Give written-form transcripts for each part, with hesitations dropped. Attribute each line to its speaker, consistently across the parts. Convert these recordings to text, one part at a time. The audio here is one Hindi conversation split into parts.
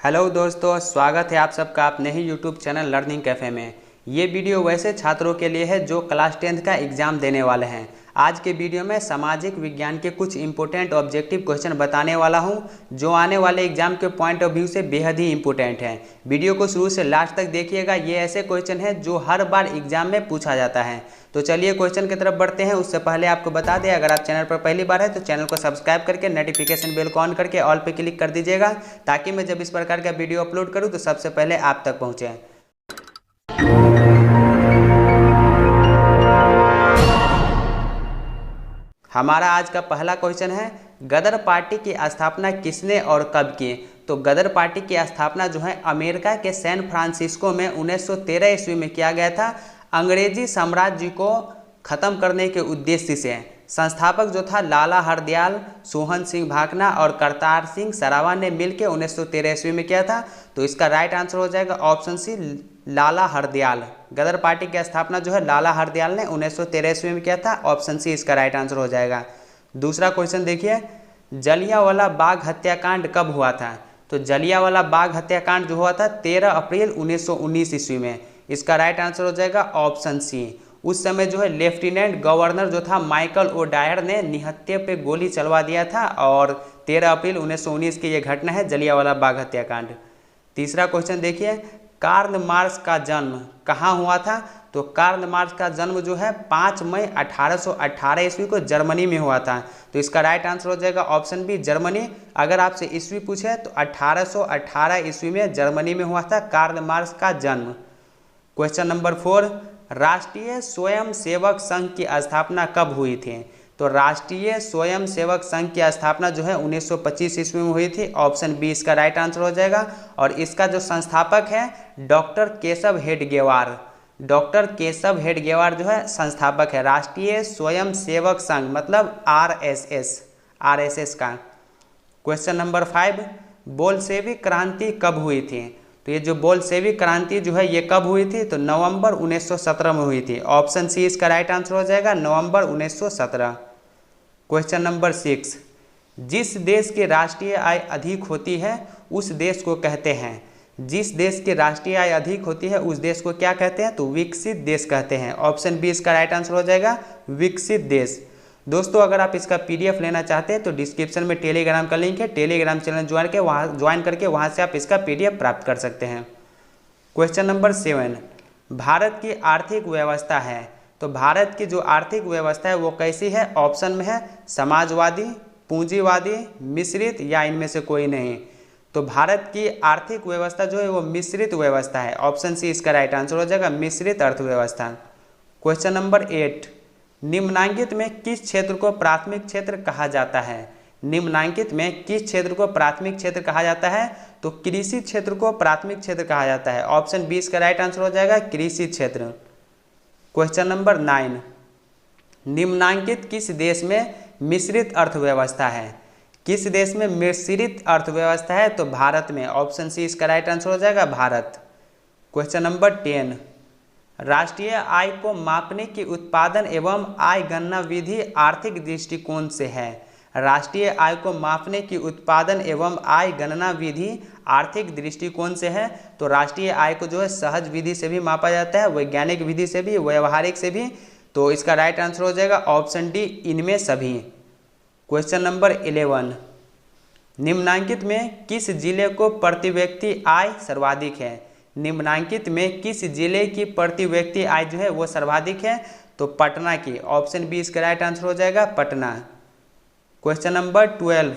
Speaker 1: हेलो दोस्तों, स्वागत है आप सबका अपने ही यूट्यूब चैनल लर्निंग कैफ़े में। ये वीडियो वैसे छात्रों के लिए है जो क्लास 10th का एग्ज़ाम देने वाले हैं। आज के वीडियो में सामाजिक विज्ञान के कुछ इंपॉर्टेंट ऑब्जेक्टिव क्वेश्चन बताने वाला हूं, जो आने वाले एग्जाम के पॉइंट ऑफ व्यू से बेहद ही इंपॉर्टेंट हैं। वीडियो को शुरू से लास्ट तक देखिएगा। ये ऐसे क्वेश्चन हैं जो हर बार एग्जाम में पूछा जाता है। तो चलिए क्वेश्चन की तरफ बढ़ते हैं। उससे पहले आपको बता दें, अगर आप चैनल पर पहली बार है तो चैनल को सब्सक्राइब करके नोटिफिकेशन बेल को ऑन करके ऑल पे क्लिक कर दीजिएगा, ताकि मैं जब इस प्रकार का वीडियो अपलोड करूं तो सबसे पहले आप तक पहुंचे। हमारा आज का पहला क्वेश्चन है, गदर पार्टी की स्थापना किसने और कब की? तो गदर पार्टी की स्थापना जो है अमेरिका के सैन फ्रांसिस्को में 1913 ईस्वी में किया गया था, अंग्रेजी साम्राज्य को खत्म करने के उद्देश्य से। संस्थापक जो था लाला हरदयाल, सोहन सिंह भाकना और करतार सिंह सरावा ने मिलकर 1913 ईस्वी में किया था। तो इसका राइट आंसर हो जाएगा ऑप्शन सी, लाला हरदयाल। गदर पार्टी की स्थापना जो है लाला हरदयाल ने 1913 ईस्वी में किया था। ऑप्शन सी इसका राइट आंसर हो जाएगा। दूसरा क्वेश्चन देखिए, जलियांवाला बाग हत्याकांड कब हुआ था? तो जलियांवाला बाग हत्याकांड जो हुआ था 13 अप्रैल 1919 ईस्वी में। इसका राइट आंसर हो जाएगा ऑप्शन सी। उस समय जो है लेफ्टिनेंट गवर्नर जो था माइकल ओ डायर ने निहत्थे पे गोली चलवा दिया था, और 13 अप्रैल 1919 की ये घटना है जलियांवाला बाग हत्याकांड। तीसरा क्वेश्चन देखिए, कार्ल मार्क्स का जन्म कहाँ हुआ था? तो कार्ल मार्क्स का जन्म जो है 5 मई 1818 ईस्वी को जर्मनी में हुआ था। तो इसका राइट आंसर हो जाएगा ऑप्शन बी, जर्मनी। अगर आपसे ईस्वी पूछे तो 1818 ईस्वी में जर्मनी में हुआ था कार्ल मार्क्स का जन्म। क्वेश्चन नंबर 4, राष्ट्रीय स्वयंसेवक संघ की स्थापना कब हुई थी? तो राष्ट्रीय स्वयंसेवक संघ की स्थापना जो है 1925 ईस्वी में हुई थी। ऑप्शन बी इसका राइट आंसर हो जाएगा। और इसका जो संस्थापक है डॉक्टर केशव हेडगेवार। डॉक्टर केशव हेडगेवार जो है संस्थापक है राष्ट्रीय स्वयंसेवक संघ, मतलब आरएसएस का। क्वेश्चन नंबर 5, बोल्शेविक क्रांति कब हुई थी? तो ये जो बोल्शेविक क्रांति जो है ये कब हुई थी? तो नवंबर 1917 में हुई थी। ऑप्शन सी इसका राइट आंसर हो जाएगा, नवंबर 1917। क्वेश्चन नंबर 6, जिस देश की राष्ट्रीय आय अधिक होती है उस देश को कहते हैं। जिस देश की राष्ट्रीय आय अधिक होती है उस देश को क्या कहते हैं? तो विकसित देश कहते हैं। ऑप्शन बी इसका राइट आंसर हो जाएगा, विकसित देश। दोस्तों, अगर आप इसका पीडीएफ लेना चाहते हैं तो डिस्क्रिप्शन में टेलीग्राम का लिंक है, टेलीग्राम चैनल ज्वाइन करके वहां से आप इसका पीडीएफ प्राप्त कर सकते हैं। क्वेश्चन नंबर 7, भारत की आर्थिक व्यवस्था है। तो भारत की जो आर्थिक व्यवस्था है वो कैसी है? ऑप्शन में है समाजवादी, पूंजीवादी, मिश्रित या इनमें से कोई नहीं। तो भारत की आर्थिक व्यवस्था जो है वो मिश्रित व्यवस्था है। ऑप्शन सी इसका राइट आंसर हो जाएगा, मिश्रित अर्थव्यवस्था। क्वेश्चन नंबर 8, निम्नांकित में किस क्षेत्र को प्राथमिक क्षेत्र कहा जाता है? निम्नांकित में किस क्षेत्र को प्राथमिक क्षेत्र कहा जाता है? तो कृषि क्षेत्र को प्राथमिक क्षेत्र कहा जाता है। ऑप्शन बी इसका राइट आंसर हो जाएगा, कृषि क्षेत्र। क्वेश्चन नंबर 9, निम्नांकित किस देश में मिश्रित अर्थव्यवस्था है? किस देश में मिश्रित अर्थव्यवस्था है? तो भारत में। ऑप्शन सी इसका राइट आंसर हो जाएगा, भारत। क्वेश्चन नंबर 10, राष्ट्रीय आय को मापने की उत्पादन एवं आय गणना विधि आर्थिक दृष्टिकोण से है। राष्ट्रीय आय को मापने की उत्पादन एवं आय गणना विधि आर्थिक दृष्टिकोण से है। तो राष्ट्रीय आय को जो है सहज विधि से भी मापा जाता है, वैज्ञानिक विधि से भी, व्यवहारिक से भी। तो इसका राइट आंसर हो जाएगा ऑप्शन डी, इनमें सभी। क्वेश्चन नंबर 11, निम्नांकित में किस जिले को प्रति व्यक्ति आय सर्वाधिक है? निम्नांकित में किस जिले की प्रति व्यक्ति आय जो है वो सर्वाधिक है? तो पटना की। ऑप्शन बी इसका राइट आंसर हो जाएगा, पटना। क्वेश्चन नंबर 12,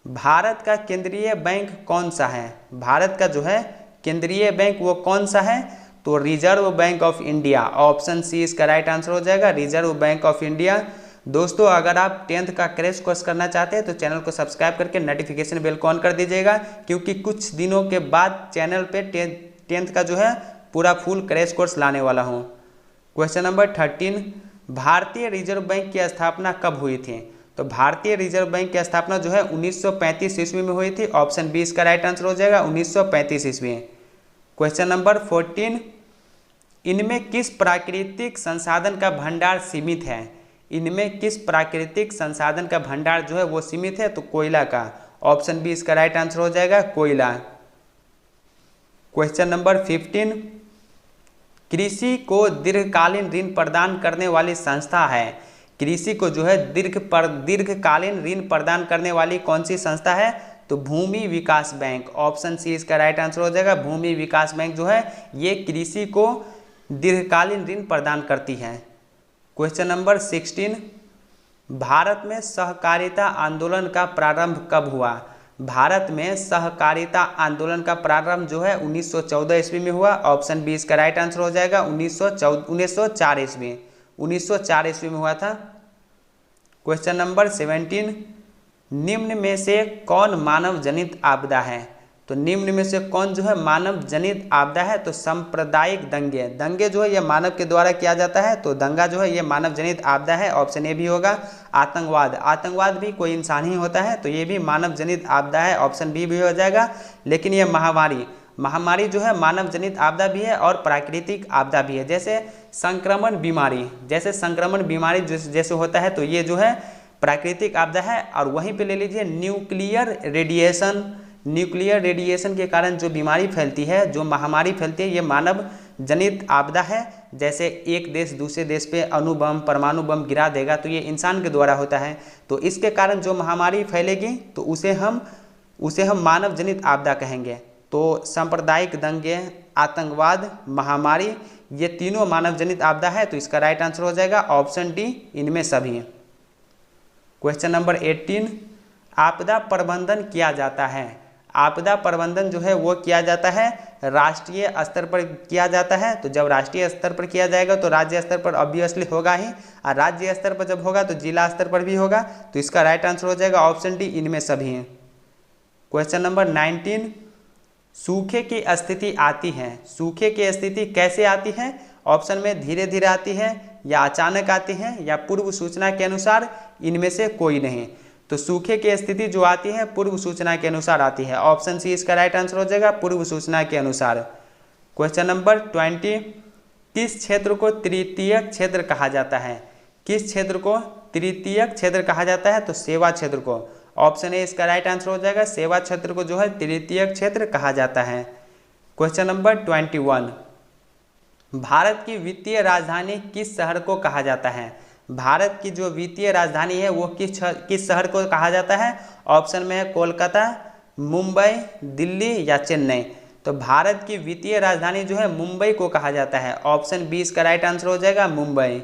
Speaker 1: भारत का केंद्रीय बैंक कौन सा है? भारत का जो है केंद्रीय बैंक वो कौन सा है? तो Reserve Bank of India. Option C इसका राइट आंसर हो जाएगा, रिजर्व बैंक ऑफ इंडिया। दोस्तों, अगर आप 10th का क्रैश कोर्स करना चाहते हैं तो चैनल को सब्सक्राइब करके नोटिफिकेशन बेल को ऑन कर दीजिएगा, क्योंकि कुछ दिनों के बाद चैनल पे 10th का जो है पूरा फुल क्रैश कोर्स लाने वाला हूँ। क्वेश्चन नंबर 13, भारतीय रिजर्व बैंक की स्थापना कब हुई थी? तो भारतीय रिजर्व बैंक की स्थापना जो है 1935 ईस्वी में हुई थी। ऑप्शन बी इसका राइट आंसर हो जाएगा, 1935 ईस्वी। क्वेश्चन नंबर 14, इनमें किस प्राकृतिक संसाधन का भंडार सीमित है? इनमें किस प्राकृतिक संसाधन का भंडार जो है वो सीमित है? तो कोयला का। ऑप्शन बी इसका राइट आंसर हो जाएगा, कोयला। क्वेश्चन नंबर 15, कृषि को दीर्घकालीन ऋण प्रदान करने वाली संस्था है। कृषि को जो है दीर्घकालीन ऋण प्रदान करने वाली कौन सी संस्था है? तो भूमि विकास बैंक। ऑप्शन सी इसका राइट आंसर हो जाएगा। भूमि विकास बैंक जो है ये कृषि को दीर्घकालीन ऋण प्रदान करती है। क्वेश्चन नंबर 16, भारत में सहकारिता आंदोलन का प्रारंभ कब हुआ? भारत में सहकारिता आंदोलन का प्रारंभ जो है 1914 ईस्वी में हुआ। ऑप्शन बी इसका राइट आंसर हो जाएगा। 1904 ईस्वी 1904 ईस्वी में हुआ था। क्वेश्चन नंबर 17, निम्न में से कौन मानव जनित आपदा है? तो निम्न में से कौन जो है मानव जनित आपदा है? तो सांप्रदायिक दंगे। दंगे जो है ये मानव के द्वारा किया जाता है, तो दंगा जो है ये मानव जनित आपदा है। ऑप्शन ए भी होगा। आतंकवाद, आतंकवाद भी कोई इंसान ही होता है, तो ये भी मानव जनित आपदा है। ऑप्शन बी भी हो जाएगा। लेकिन ये महामारी जो है मानव जनित आपदा भी है और प्राकृतिक आपदा भी है। जैसे संक्रमण बीमारी जैसे होता है, तो ये जो है प्राकृतिक आपदा है। और वहीं पे ले लीजिए न्यूक्लियर रेडिएशन के कारण जो बीमारी फैलती है, जो महामारी फैलती है, ये मानव जनित आपदा है। जैसे एक देश दूसरे देश पे अणु बम परमाणु बम गिरा देगा, तो ये इंसान के द्वारा होता है। तो इसके कारण जो महामारी फैलेगी तो उसे हम मानव जनित आपदा कहेंगे। तो सांप्रदायिक दंगे, आतंकवाद, महामारी, ये तीनों मानव जनित आपदा है। तो इसका राइट आंसर हो जाएगा ऑप्शन डी, इनमें सभी। क्वेश्चन नंबर 18, आपदा प्रबंधन किया जाता है। आपदा प्रबंधन जो है वो किया जाता है राष्ट्रीय स्तर पर किया जाता है। तो जब राष्ट्रीय स्तर पर किया जाएगा तो राज्य स्तर पर ऑब्वियसली होगा ही, और राज्य स्तर पर जब होगा तो जिला स्तर पर भी होगा। तो इसका राइट आंसर हो जाएगा ऑप्शन डी, इनमें सभी हैं। क्वेश्चन नंबर 19, सूखे की स्थिति आती है। सूखे की स्थिति कैसे आती है? ऑप्शन में धीरे धीरे आती है, या अचानक आती है, या पूर्व सूचना के अनुसार, इनमें से कोई नहीं। तो सूखे की स्थिति जो आती है पूर्व सूचना के अनुसार आती है। ऑप्शन सी इसका राइट आंसर हो जाएगा, पूर्व सूचना के अनुसार। क्वेश्चन नंबर 20, किस क्षेत्र को तृतीयक क्षेत्र कहा जाता है? किस क्षेत्र को तृतीयक क्षेत्र कहा जाता है? तो सेवा क्षेत्र को। ऑप्शन ए इसका राइट आंसर हो जाएगा। सेवा क्षेत्र को जो है तृतीयक क्षेत्र कहा जाता है। क्वेश्चन नंबर 21, भारत की वित्तीय राजधानी किस शहर को कहा जाता है? भारत की जो वित्तीय राजधानी है वो किस शहर को कहा जाता है? ऑप्शन में है कोलकाता, मुंबई, दिल्ली या चेन्नई। तो भारत की वित्तीय राजधानी जो है मुंबई को कहा जाता है। ऑप्शन बी इसका राइट आंसर हो जाएगा, मुंबई।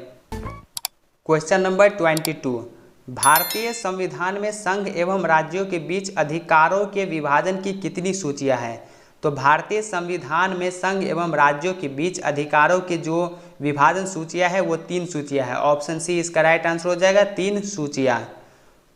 Speaker 1: क्वेश्चन नंबर 22, भारतीय संविधान में संघ एवं राज्यों के बीच अधिकारों के विभाजन की कितनी सूचियां हैं? तो भारतीय संविधान में संघ एवं राज्यों के बीच अधिकारों की जो विभाजन सूचियां है वो 3 सूचियां है। ऑप्शन सी इसका राइट आंसर हो जाएगा, 3 सूचियां।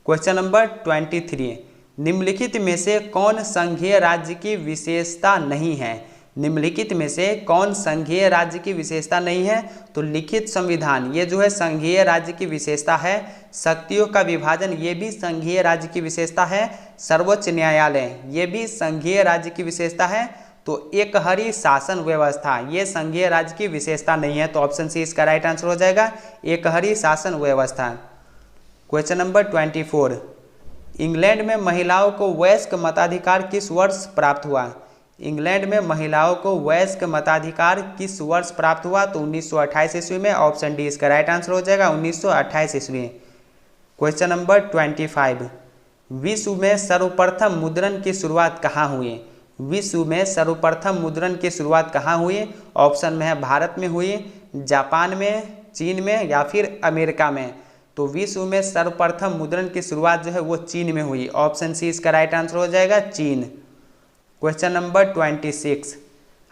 Speaker 1: क्वेश्चन नंबर 23, निम्नलिखित में से कौन संघीय राज्य की विशेषता नहीं है? निम्नलिखित में से कौन संघीय राज्य की विशेषता नहीं है? तो लिखित संविधान, ये जो है संघीय राज्य की विशेषता है। शक्तियों का विभाजन, ये भी संघीय राज्य की विशेषता है। सर्वोच्च न्यायालय, ये भी संघीय राज्य की विशेषता है। तो एकहरी शासन व्यवस्था, ये संघीय राज्य की विशेषता नहीं है। तो ऑप्शन सी इसका राइट आंसर हो जाएगा, एकहरी शासन व्यवस्था। क्वेश्चन नंबर 24, इंग्लैंड में महिलाओं को वयस्क मताधिकार किस वर्ष प्राप्त हुआ? इंग्लैंड में महिलाओं को वयस्क मताधिकार किस वर्ष प्राप्त हुआ? तो 1928 ईस्वी में। ऑप्शन डी इसका राइट आंसर हो जाएगा, 1928 ईस्वी। क्वेश्चन नंबर 25, विश्व में सर्वप्रथम मुद्रण की शुरुआत कहाँ हुई? विश्व में सर्वप्रथम मुद्रण की शुरुआत कहाँ हुई? ऑप्शन में है भारत में हुई, जापान में, चीन में या फिर अमेरिका में। तो विश्व में सर्वप्रथम मुद्रण की शुरुआत जो है वो चीन में हुई। ऑप्शन सी इसका राइट आंसर हो जाएगा, चीन। क्वेश्चन नंबर 26,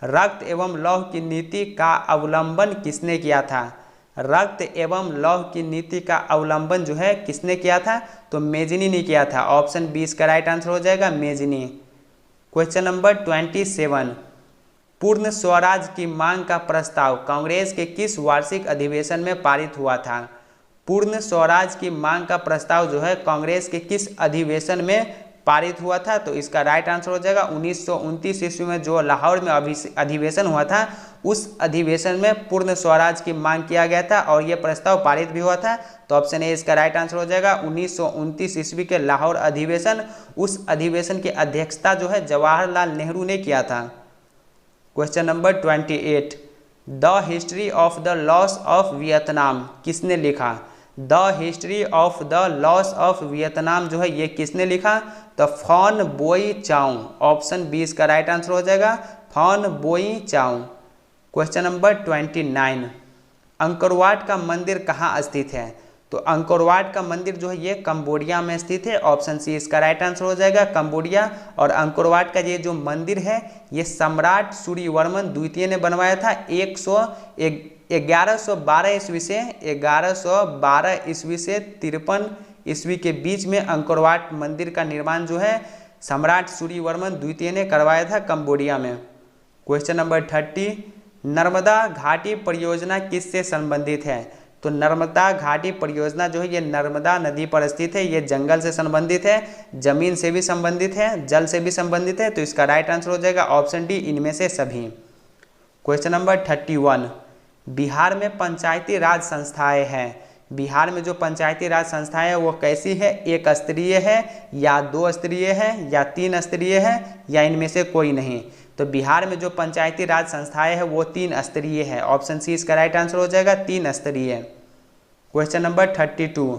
Speaker 1: रक्त एवं लौह की नीति का अवलंबन किसने किया था? रक्त एवं लौह की नीति का अवलंबन जो है किसने किया था? तो मेजिनी ने किया था। ऑप्शन बी इसका राइट आंसर हो जाएगा, मेजिनी। क्वेश्चन नंबर 27, पूर्ण स्वराज की मांग का प्रस्ताव कांग्रेस के किस वार्षिक अधिवेशन में पारित हुआ था? पूर्ण स्वराज की मांग का प्रस्ताव जो है कांग्रेस के किस अधिवेशन में पारित हुआ था? तो इसका राइट आंसर हो जाएगा 1929 ईस्वी में जो लाहौर में अधिवेशन हुआ था, उस अधिवेशन में पूर्ण स्वराज की मांग किया गया था और यह प्रस्ताव पारित भी हुआ था। तो ऑप्शन ए इसका राइट आंसर हो जाएगा 1929 ईस्वी के लाहौर अधिवेशन। उस अधिवेशन की अध्यक्षता जो है जवाहरलाल नेहरू ने किया था। Question number 28, the history of the loss of Vietnam किसने लिखा? The history of the loss of Vietnam जो है ये किसने लिखा? तो फॉन बोई चाउ। ऑप्शन बी इसका राइट आंसर हो जाएगा, फॉन बोई चाउ। क्वेश्चन नंबर 29, अंकोर वाट का मंदिर कहाँ स्थित है? तो अंकोर वाट का मंदिर जो है ये कंबोडिया में स्थित है। ऑप्शन सी इसका राइट आंसर हो जाएगा, कंबोडिया। और अंकोर वाट का ये जो मंदिर है ये सम्राट सूर्यवर्मन द्वितीय ने बनवाया था 1112 ईस्वी से 1112 ईस्वी से 53 ईस्वी के बीच में अंकोर वाट मंदिर का निर्माण जो है सम्राट सूर्यवर्मन द्वितीय ने करवाया था कंबोडिया में। क्वेश्चन नंबर 30, नर्मदा घाटी परियोजना किससे संबंधित है? तो नर्मदा घाटी परियोजना जो है ये नर्मदा नदी पर स्थित है। ये जंगल से संबंधित है, जमीन से भी संबंधित है, जल से भी संबंधित है। तो इसका राइट आंसर हो जाएगा ऑप्शन डी, इनमें से सभी। क्वेश्चन नंबर 31, बिहार में पंचायती राज संस्थाएं हैं। बिहार में जो पंचायती राज संस्थाएं है वो कैसी है? एक स्तरीय है या 2 स्तरीय है या 3 स्तरीय है या इनमें से कोई नहीं? तो बिहार में जो पंचायती राज संस्थाएं है वो 3 स्तरीय है। ऑप्शन सी इसका राइट आंसर हो जाएगा, 3 स्तरीय। क्वेश्चन नंबर 32,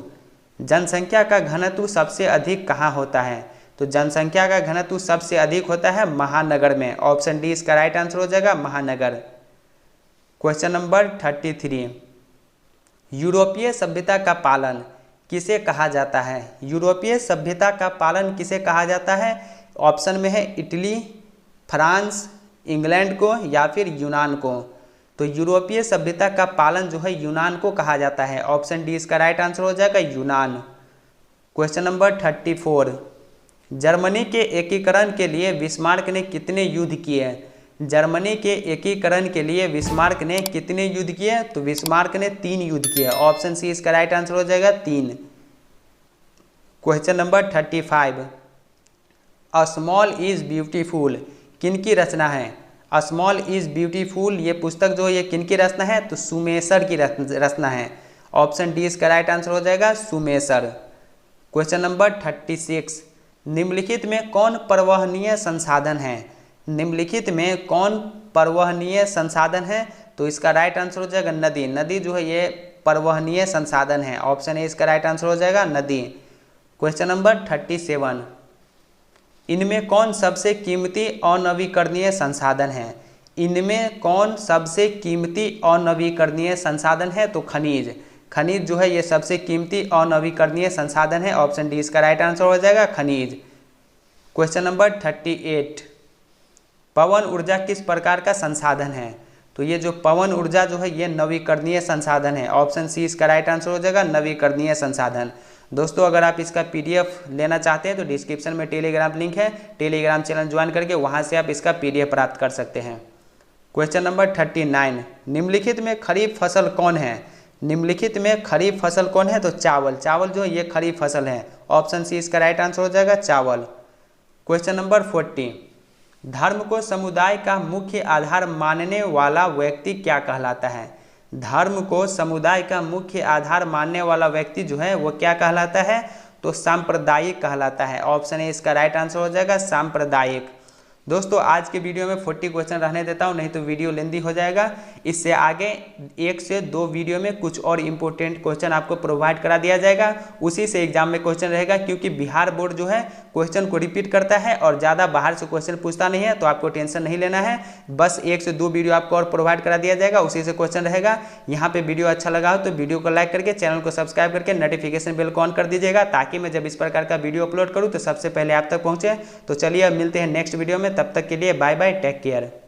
Speaker 1: जनसंख्या का घनत्व सबसे अधिक कहाँ होता है? तो जनसंख्या का घनत्व सबसे अधिक होता है महानगर में। ऑप्शन डी इसका राइट आंसर हो जाएगा, महानगर। क्वेश्चन नंबर 33, यूरोपीय सभ्यता का पालन किसे कहा जाता है? यूरोपीय सभ्यता का पालन किसे कहा जाता है? ऑप्शन में है इटली, फ्रांस, इंग्लैंड को या फिर यूनान को। तो यूरोपीय सभ्यता का पालन जो है यूनान को कहा जाता है। ऑप्शन डी इसका राइट आंसर हो जाएगा, यूनान। क्वेश्चन नंबर 34, जर्मनी के एकीकरण के लिए बिस्मार्क ने कितने युद्ध किए? जर्मनी के एकीकरण के लिए बिस्मार्क ने कितने युद्ध किए? तो बिस्मार्क ने 3 युद्ध किए। ऑप्शन सी इसका राइट आंसर हो जाएगा, 3। Question number 35, a small is beautiful किनकी रचना है? अ स्मॉल इज ब्यूटीफुल ये पुस्तक जो है ये किनकी रचना है? तो सुमेसर की रचना है। ऑप्शन डी इसका राइट आंसर हो जाएगा, सुमेसर। क्वेश्चन नंबर 36, निम्नलिखित में कौन परिवहनीय संसाधन है? निम्नलिखित में कौन परिवहनीय संसाधन है? तो इसका राइट आंसर हो जाएगा नदी। नदी जो है ये परिवहनीय संसाधन है। ऑप्शन ए इसका राइट आंसर हो जाएगा, नदी। क्वेश्चन नंबर 37, इनमें कौन सबसे कीमती अनवीकरणीय संसाधन है? इनमें कौन सबसे कीमती अनवीकरणीय संसाधन है? तो खनिज। खनिज जो है ये सबसे कीमती अनवीकरणीय संसाधन है। ऑप्शन डी इसका राइट आंसर हो जाएगा, खनिज। क्वेश्चन नंबर 38, पवन ऊर्जा किस प्रकार का संसाधन है? तो ये जो पवन ऊर्जा जो है ये नवीकरणीय संसाधन है। ऑप्शन सी इसका राइट आंसर हो जाएगा, नवीकरणीय संसाधन। दोस्तों अगर आप इसका पीडीएफ लेना चाहते हैं तो डिस्क्रिप्शन में टेलीग्राम लिंक है, टेलीग्राम चैनल ज्वाइन करके वहां से आप इसका पीडीएफ प्राप्त कर सकते हैं। क्वेश्चन नंबर 39, निम्नलिखित में खरीफ फसल कौन है? निम्नलिखित में खरीफ फसल कौन है? तो चावल। चावल जो है ये खरीफ फसल है। ऑप्शन सी इसका राइट आंसर हो जाएगा, चावल। क्वेश्चन नंबर 40, धर्म को समुदाय का मुख्य आधार मानने वाला व्यक्ति क्या कहलाता है? धर्म को समुदाय का मुख्य आधार मानने वाला व्यक्ति जो है वो क्या कहलाता है? तो सांप्रदायिक कहलाता है। ऑप्शन ए इसका राइट आंसर हो जाएगा, सांप्रदायिक। दोस्तों आज के वीडियो में 40 क्वेश्चन रहने देता हूं, नहीं तो वीडियो लेंदी हो जाएगा। इससे आगे 1 से 2 वीडियो में कुछ और इम्पोर्टेंट क्वेश्चन आपको प्रोवाइड करा दिया जाएगा। उसी से एग्जाम में क्वेश्चन रहेगा, क्योंकि बिहार बोर्ड जो है क्वेश्चन को रिपीट करता है और ज़्यादा बाहर से क्वेश्चन पूछता नहीं है। तो आपको टेंशन नहीं लेना है, बस 1 से 2 वीडियो आपको और प्रोवाइड करा दिया जाएगा, उसी से क्वेश्चन रहेगा। यहाँ पे वीडियो अच्छा लगा हो तो वीडियो को लाइक करके चैनल को सब्सक्राइब करके नोटिफिकेशन बेल को ऑन कर दीजिएगा, ताकि मैं जब इस प्रकार का वीडियो अपलोड करूँ तो सबसे पहले आप तक पहुँचे। तो चलिए अब मिलते हैं नेक्स्ट वीडियो में, तब तक के लिए बाय बाय, टेक केयर।